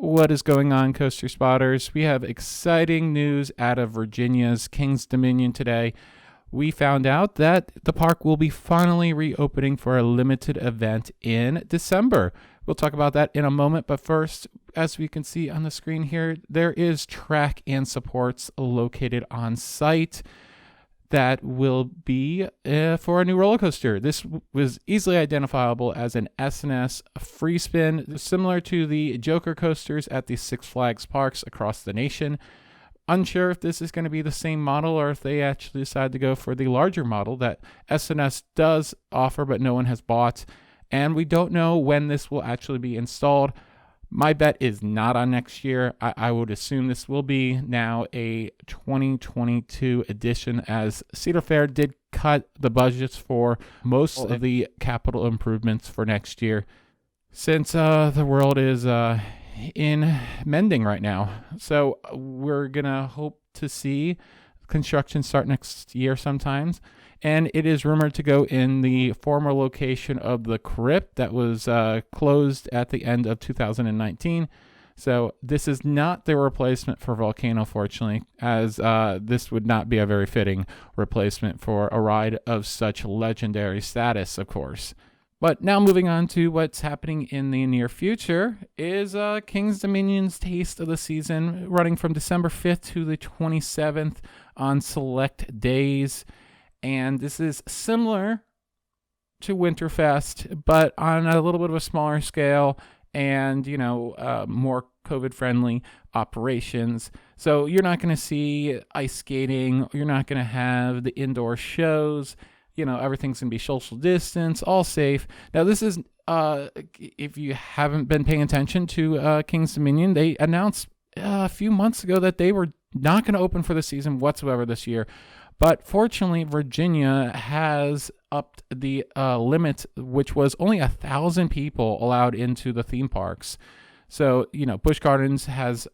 What is going on, Coaster Spotters? We have exciting news out of Virginia's Kings Dominion today. We found out that the park will be finally reopening for a limited event in December. We'll talk about that in a moment, but first, as we can see on the screen here, there is track and supports located on site that will be for a new roller coaster. This was easily identifiable as an S&S free spin, similar to the Joker coasters at the Six Flags parks across the nation. Unsure if this is going to be the same model or if they actually decide to go for the larger model that S&S does offer, but no one has bought. And we don't know when this will actually be installed. My bet is not on next year. I would assume this will be now a 2022 edition, as Cedar Fair did cut the budgets for most of the capital improvements for next year, since the world is in mending right now. So we're going to hope to see construction start next year sometimes. And it is rumored to go in the former location of the Crypt that was closed at the end of 2019. So this is not the replacement for Volcano, fortunately, as this would not be a very fitting replacement for a ride of such legendary status, of course. But now moving on to what's happening in the near future is Kings Dominion's Taste of the Season, running from December 5th to the 27th on select days. And this is similar to Winterfest, but on a little bit of a smaller scale and, more COVID-friendly operations. So you're not going to see ice skating. You're not going to have the indoor shows. Everything's going to be social distance, all safe. Now, this is, if you haven't been paying attention to Kings Dominion, they announced a few months ago that they were not going to open for the season whatsoever this year. But fortunately, Virginia has upped the limit, which was only 1,000 people allowed into the theme parks. So, Busch Gardens has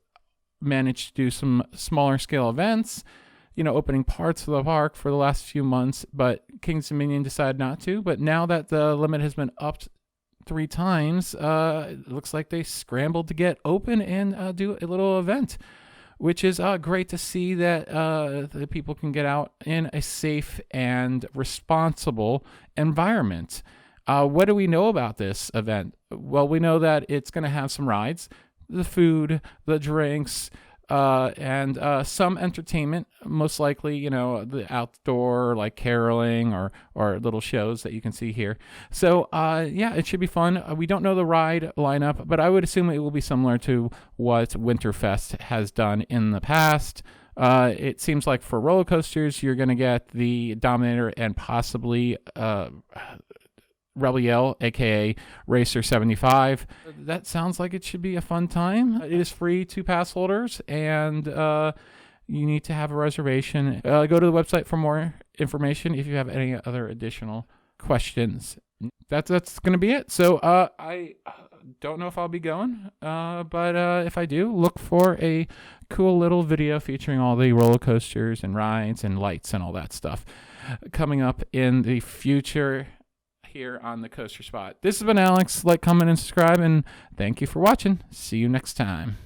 managed to do some smaller scale events, opening parts of the park for the last few months, but Kings Dominion decided not to. But now that the limit has been upped 3 times, it looks like they scrambled to get open and do a little event, which is great to see that the people can get out in a safe and responsible environment. What do we know about this event? Well, we know that it's going to have some rides, the food, the drinks, and some entertainment, most likely, the outdoor, like caroling or little shows that you can see here. So, it should be fun. We don't know the ride lineup, but I would assume it will be similar to what Winterfest has done in the past. It seems like for roller coasters, you're going to get the Dominator and possibly Rebel Yell, aka Racer 75. That sounds like it should be a fun time. It is free to pass holders, and you need to have a reservation. Go to the website for more information if you have any other additional questions. That's going to be it. So I don't know if I'll be going, but if I do, look for a cool little video featuring all the roller coasters and rides and lights and all that stuff coming up in the future here on the Coaster Spot. This has been Alex. Like, comment, and subscribe, and thank you for watching. See you next time.